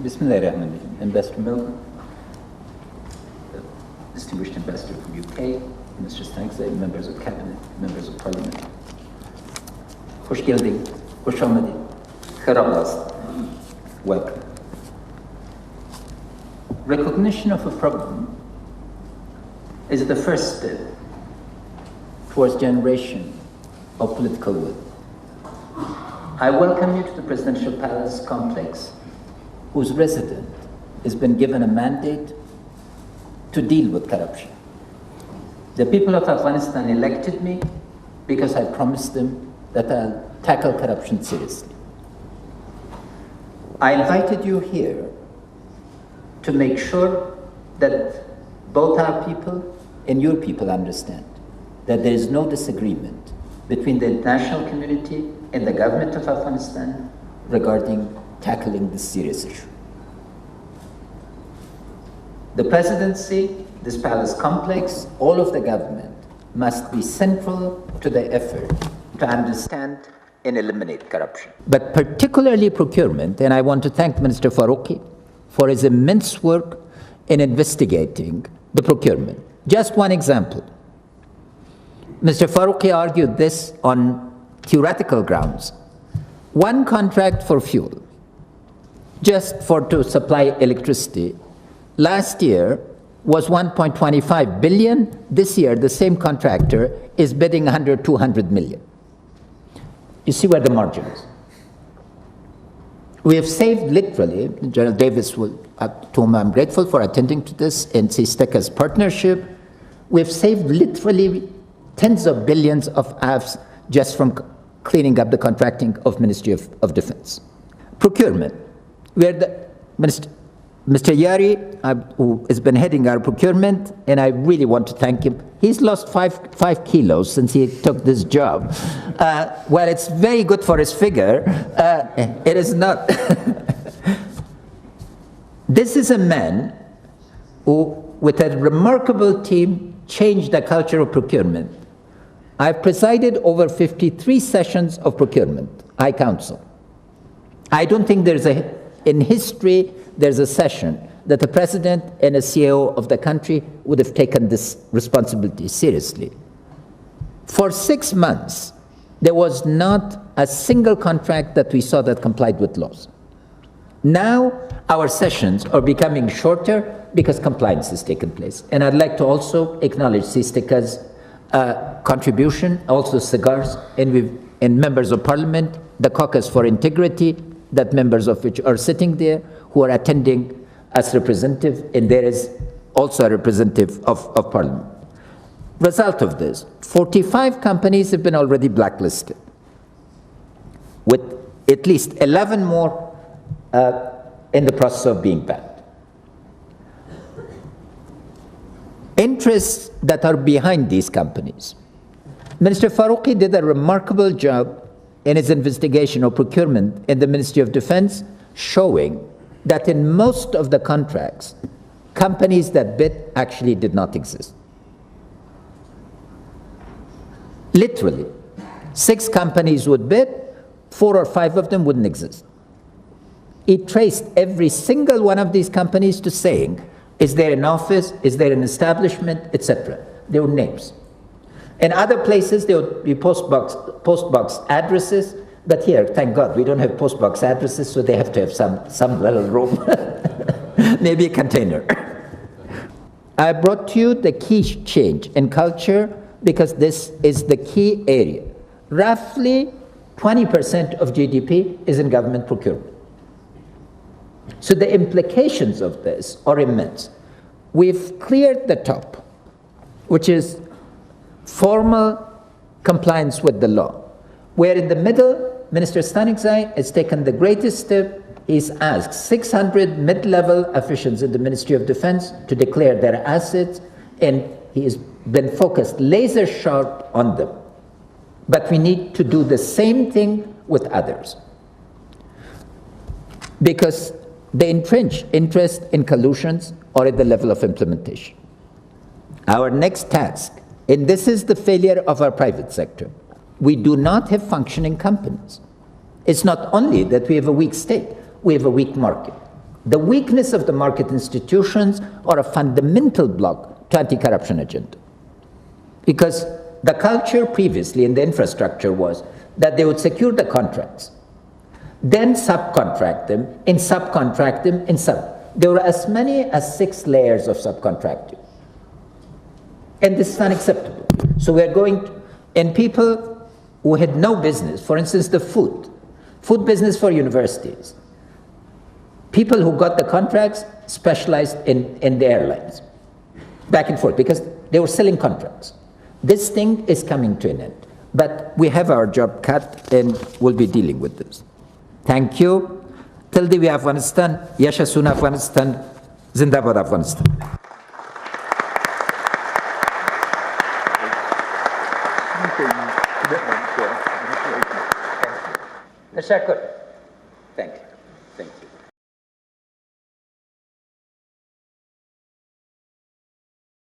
Bismillahirrahmanirrahim. Ambassador Milton, distinguished ambassador from UK, Mr. Stanksay, members of cabinet, members of parliament. Hoş geldin, hoş geldin. Welcome. Recognition of a problem is the first step towards generation of political will. I welcome you to the Presidential Palace complex, whose resident has been given a mandate to deal with corruption. The people of Afghanistan elected me because I promised them that I'll tackle corruption seriously. I invited you here to make sure that both our people and your people understand that there is no disagreement between the international community and the government of Afghanistan regarding tackling this serious issue. The presidency, this palace complex, all of the government must be central to the effort to understand and eliminate corruption. But particularly procurement, and I want to thank Minister Faruqi for his immense work in investigating the procurement. Just one example. Mr. Faruqi argued this on theoretical grounds. One contract for fuel, just to supply electricity, last year was 1.25 billion. This year, the same contractor is bidding 200 million. You see where the margin is. We have saved literally, General Davis, to whom I'm grateful for attending to this, and CSTECA's partnership, we've saved literally tens of billions of AFs just from cleaning up the contracting of Ministry of Defense. Procurement, where the Mr. Yari, who has been heading our procurement, and I really want to thank him. He's lost five kilos since he took this job. Well, it's very good for his figure. It is not. This is a man who, with a remarkable team, changed the culture of procurement. I've presided over 53 sessions of procurement, I counsel. I don't think in history, there's a session that the president and a CEO of the country would have taken this responsibility seriously. For 6 months, there was not a single contract that we saw that complied with laws. Now, our sessions are becoming shorter because compliance has taken place. And I'd like to also acknowledge CSTECA's contribution, also CIGAR's, and members of parliament, the Caucus for Integrity, that members of which are sitting there, who are attending as representative, and there is also a representative of parliament. Result of this, 45 companies have been already blacklisted, with at least 11 more in the process of being banned. Interests that are behind these companies. Minister Faruqi did a remarkable job in his investigation of procurement in the Ministry of Defense, showing that in most of the contracts, companies that bid actually did not exist. Literally, 6 companies would bid, 4 or 5 of them wouldn't exist. He traced every single one of these companies to saying, is there an office, is there an establishment, etc. There were names. In other places, there would be postbox addresses, but here, thank God, we don't have postbox addresses, so they have to have some little room, maybe a container. I brought to you the key change in culture because this is the key area. Roughly 20% of GDP is in government procurement. So the implications of this are immense. We've cleared the top, which is formal compliance with the law, where in the middle, Minister Stanksay has taken the greatest step. He's asked 600 mid-level officials in the Ministry of Defense to declare their assets, and he has been focused laser sharp on them. But we need to do the same thing with others, because the entrenched interest in collusions are at the level of implementation. Our next task, and this is the failure of our private sector, we do not have functioning companies. It's not only that we have a weak state, we have a weak market. The weakness of the market institutions are a fundamental block to anti-corruption agenda. Because the culture previously in the infrastructure was that they would secure the contracts, then subcontract them, and subcontract them, and There were as many as 6 layers of subcontracting. And this is unacceptable. So we're going to, and people who had no business, for instance, the food business for universities, people who got the contracts specialized in the airlines, back and forth, because they were selling contracts. This thing is coming to an end. But we have our job cut, and we'll be dealing with this. Thank you. Till the Afghanistan, Yasha Sun Afghanistan, Zindabad Afghanistan. Thank you. Thank you.